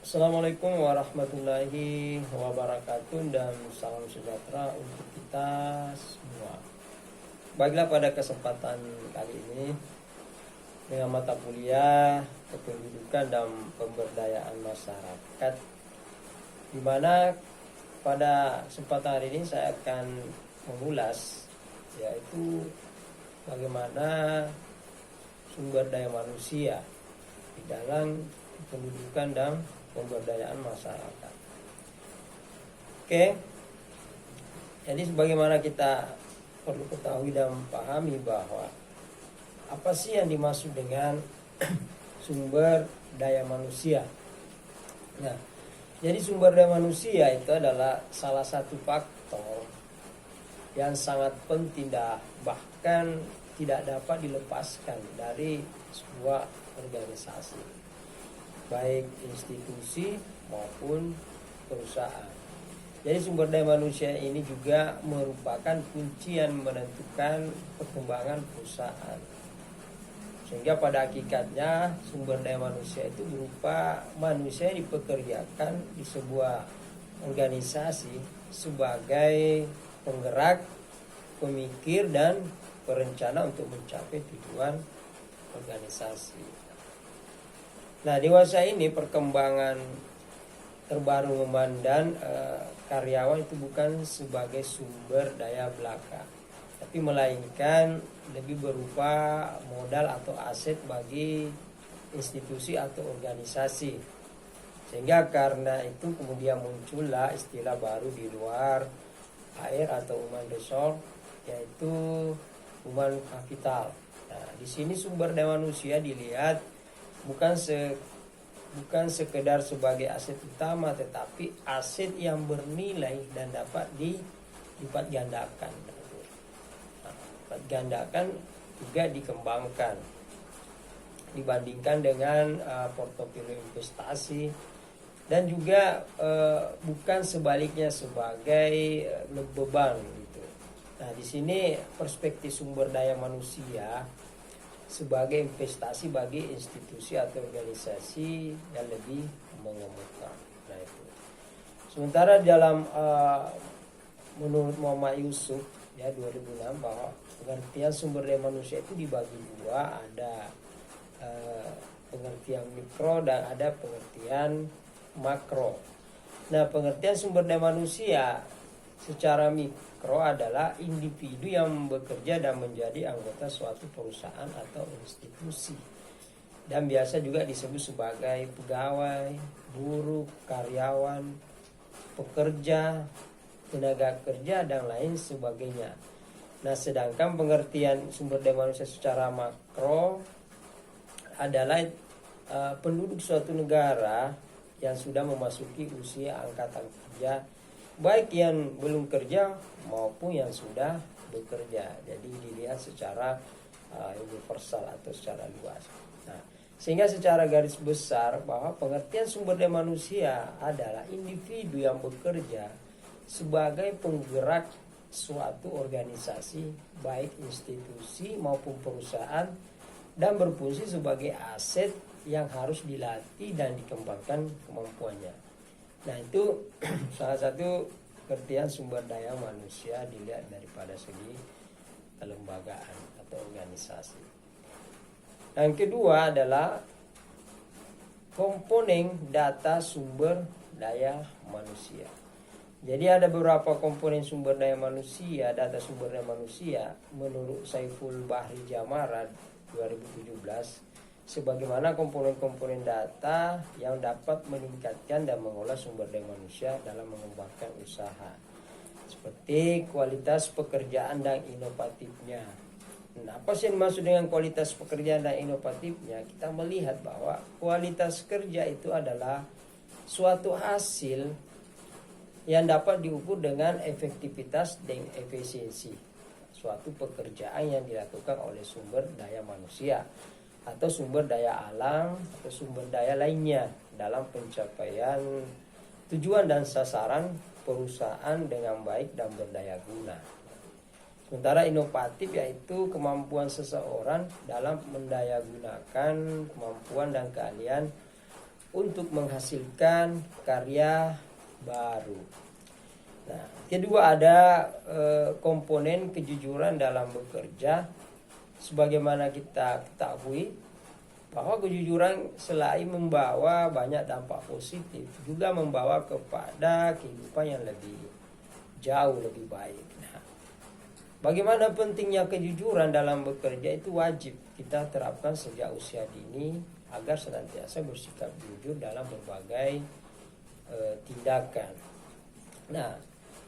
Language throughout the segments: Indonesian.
Assalamualaikum warahmatullahi wabarakatuh dan salam sejahtera untuk kita semua. Baiklah, pada kesempatan kali ini dengan mata kuliah kependudukan dan pemberdayaan masyarakat, di mana pada kesempatan hari ini saya akan mengulas yaitu bagaimana sumber daya manusia di dalam pendidikan dan pemberdayaan masyarakat. Oke. Jadi sebagaimana kita perlu ketahui dan pahami bahwa apa sih yang dimaksud dengan sumber daya manusia. Nah, jadi sumber daya manusia itu adalah salah satu faktor yang sangat penting dan bahkan tidak dapat dilepaskan dari sebuah organisasi, baik institusi maupun perusahaan. Jadi sumber daya manusia ini juga merupakan kunci yang menentukan perkembangan perusahaan. Sehingga pada hakikatnya sumber daya manusia itu berupa manusia yang dipekerjakan di sebuah organisasi sebagai penggerak, pemikir, dan perencana untuk mencapai tujuan organisasi. Nah, dewasa ini perkembangan terbaru memandang karyawan itu bukan sebagai sumber daya belaka, tapi melainkan lebih berupa modal atau aset bagi institusi atau organisasi. Sehingga karena itu kemudian muncullah istilah baru di luar air atau human resource, yaitu human capital. Nah, di sini sumber daya manusia dilihat bukan sekedar sebagai aset utama, tetapi aset yang bernilai dan dapat dilipat gandakan. Lipat gandakan juga dikembangkan dibandingkan dengan portofolio investasi, dan juga bukan sebaliknya sebagai beban gitu. Nah, di sini perspektif sumber daya manusia sebagai investasi bagi institusi atau organisasi yang lebih mengemuka. Nah, itu. Sementara dalam menurut Muhammad Yusuf 2006, bahwa pengertian sumber daya manusia itu dibagi dua, ada pengertian mikro dan ada pengertian makro. Nah, pengertian sumber daya manusia secara mikro adalah individu yang bekerja dan menjadi anggota suatu perusahaan atau institusi, dan biasa juga disebut sebagai pegawai, buruh, karyawan, pekerja, tenaga kerja, dan lain sebagainya. Nah, sedangkan pengertian sumber daya manusia secara makro adalah penduduk suatu negara yang sudah memasuki usia angkatan kerja, baik yang belum kerja maupun yang sudah bekerja. Jadi dilihat secara universal atau secara luas. Nah, sehingga secara garis besar bahwa pengertian sumber daya manusia adalah individu yang bekerja sebagai penggerak suatu organisasi, baik institusi maupun perusahaan, dan berfungsi sebagai aset yang harus dilatih dan dikembangkan kemampuannya. Nah, itu salah satu pengertian sumber daya manusia dilihat daripada segi kelembagaan atau organisasi. Yang kedua adalah komponen data sumber daya manusia. Jadi ada beberapa komponen sumber daya manusia, data sumber daya manusia menurut Saiful Bahri Jamarad 2017, sebagaimana komponen-komponen data yang dapat meningkatkan dan mengolah sumber daya manusia dalam mengembangkan usaha, seperti kualitas pekerjaan dan inovatifnya. Nah, apa sih yang dimaksud dengan kualitas pekerjaan dan inovatifnya? Kita melihat bahwa kualitas kerja itu adalah suatu hasil yang dapat diukur dengan efektivitas dan efisiensi suatu pekerjaan yang dilakukan oleh sumber daya manusia atau sumber daya alam atau sumber daya lainnya dalam pencapaian tujuan dan sasaran perusahaan dengan baik dan berdaya guna. Sementara inovatif yaitu kemampuan seseorang dalam mendayagunakan kemampuan dan keahlian untuk menghasilkan karya baru. Nah, kedua ada komponen kejujuran dalam bekerja. Sebagaimana kita ketahui bahwa kejujuran selain membawa banyak dampak positif, juga membawa kepada kehidupan yang lebih jauh lebih baik. Nah, bagaimana pentingnya kejujuran dalam bekerja itu wajib kita terapkan sejak usia dini agar senantiasa bersikap jujur dalam berbagai tindakan. Nah,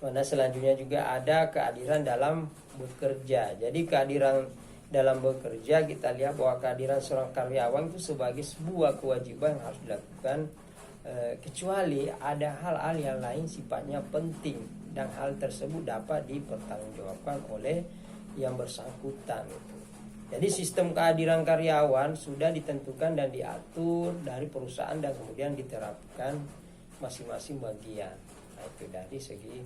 mana selanjutnya juga ada kehadiran dalam bekerja. Jadi kehadiran dalam bekerja, kita lihat bahwa kehadiran seorang karyawan itu sebagai sebuah kewajiban yang harus dilakukan, kecuali ada hal-hal yang lain sifatnya penting dan hal tersebut dapat dipertanggungjawabkan oleh yang bersangkutan. Jadi sistem kehadiran karyawan sudah ditentukan dan diatur dari perusahaan dan kemudian diterapkan masing-masing bagian. Nah, itu dari segi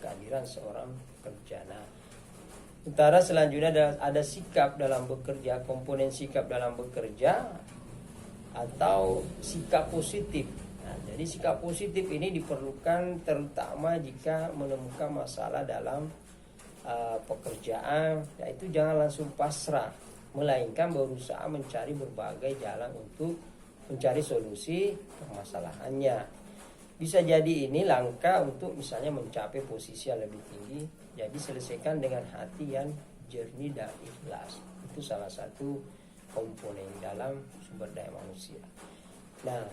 kehadiran seorang pekerja. Nah, sementara selanjutnya ada sikap dalam bekerja, komponen sikap dalam bekerja atau sikap positif. Nah, jadi sikap positif ini diperlukan terutama jika menemukan masalah dalam pekerjaan, yaitu jangan langsung pasrah, melainkan berusaha mencari berbagai jalan untuk mencari solusi permasalahannya. Bisa jadi ini langkah untuk misalnya mencapai posisi yang lebih tinggi. Jadi selesaikan dengan hati yang jernih dan ikhlas. Itu salah satu komponen dalam sumber daya manusia. Nah,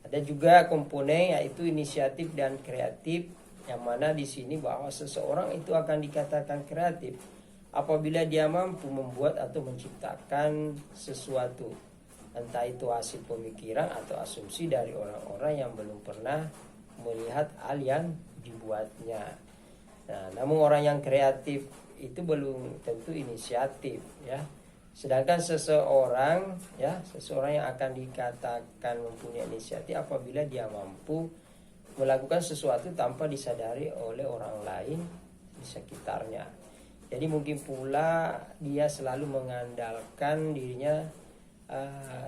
ada juga komponen yaitu inisiatif dan kreatif, yang mana di sini bahwa seseorang itu akan dikatakan kreatif apabila dia mampu membuat atau menciptakan sesuatu, entah itu hasil pemikiran atau asumsi dari orang-orang yang belum pernah melihat hal yang dibuatnya. Nah, namun orang yang kreatif itu belum tentu inisiatif, ya. Sedangkan seseorang yang akan dikatakan mempunyai inisiatif apabila dia mampu melakukan sesuatu tanpa disadari oleh orang lain di sekitarnya. Jadi mungkin pula dia selalu mengandalkan dirinya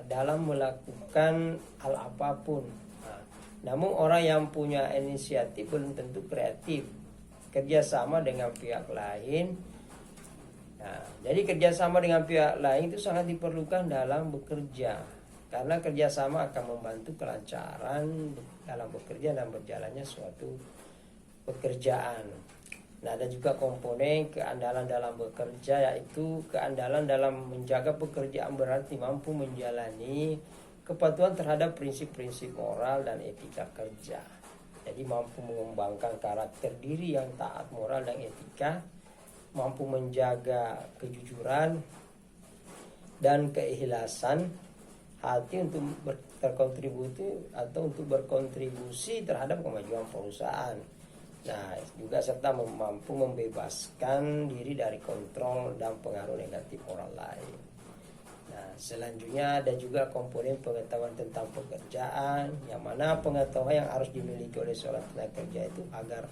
dalam melakukan hal apapun. Nah, namun orang yang punya inisiatif belum tentu kreatif. Kerjasama dengan pihak lain. Nah, jadi kerjasama dengan pihak lain itu sangat diperlukan dalam bekerja, karena kerjasama akan membantu kelancaran dalam bekerja dan berjalannya suatu pekerjaan. Nah, ada juga komponen keandalan dalam bekerja, yaitu keandalan dalam menjaga pekerjaan berarti mampu menjalani kepatuhan terhadap prinsip-prinsip moral dan etika kerja. Jadi mampu mengembangkan karakter diri yang taat moral dan etika, mampu menjaga kejujuran dan keikhlasan hati untuk berkontribusi terhadap kemajuan perusahaan. Nah, juga serta mampu membebaskan diri dari kontrol dan pengaruh negatif orang lain. Nah, selanjutnya ada juga komponen pengetahuan tentang pekerjaan, yang mana pengetahuan yang harus dimiliki oleh seorang tenaga kerja itu agar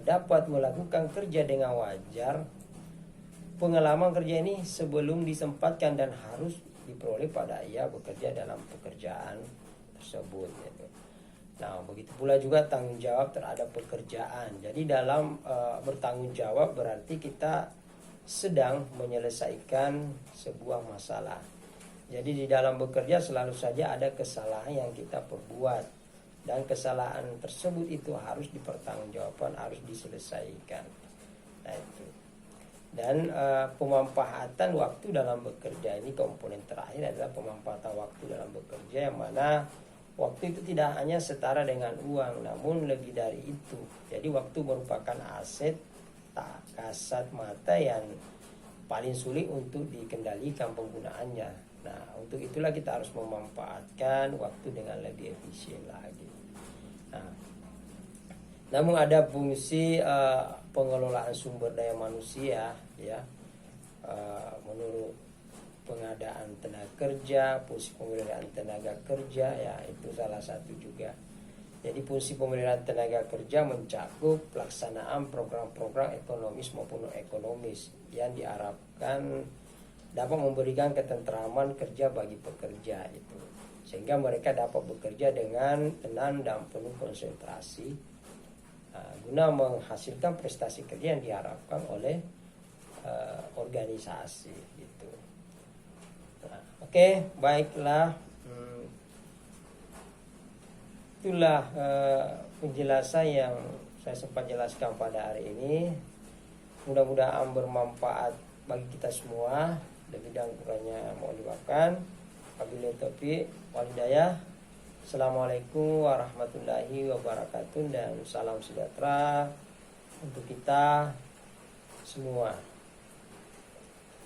dapat melakukan kerja dengan wajar. Pengalaman kerja ini sebelum disempatkan dan harus diperoleh pada ia bekerja dalam pekerjaan tersebut, gitu. Nah, begitu pula juga tanggung jawab terhadap pekerjaan. Jadi dalam bertanggung jawab berarti kita sedang menyelesaikan sebuah masalah. Jadi di dalam bekerja selalu saja ada kesalahan yang kita perbuat, dan kesalahan tersebut itu harus dipertanggungjawabkan, harus diselesaikan. Nah, itu. Dan pemanfaatan waktu dalam bekerja ini, komponen terakhir adalah pemanfaatan waktu dalam bekerja, yang mana waktu itu tidak hanya setara dengan uang, namun lebih dari itu. Jadi waktu merupakan aset tak kasat mata yang paling sulit untuk dikendalikan penggunaannya. Nah, untuk itulah kita harus memanfaatkan waktu dengan lebih efisien lagi. Nah, namun ada fungsi pengelolaan sumber daya manusia, ya, menurut pengadaan tenaga kerja, fungsi pemeliharaan tenaga kerja, ya, itu salah satu juga. Jadi fungsi pemeliharaan tenaga kerja mencakup pelaksanaan program-program ekonomis maupun non ekonomis yang diharapkan dapat memberikan ketentraman kerja bagi pekerja itu. sehingga mereka dapat bekerja dengan tenang dan penuh konsentrasi guna menghasilkan prestasi kerja yang diharapkan oleh organisasi gitu. Nah, oke, baiklah. Itulah penjelasan yang saya sempat jelaskan pada hari ini. Mudah-mudahan bermanfaat bagi kita semua. Lebih dan kurangnya mohon dimaafkan. Wabillahi taufiq wal hidayah. Assalamualaikum warahmatullahi wabarakatuh dan salam sejahtera untuk kita semua.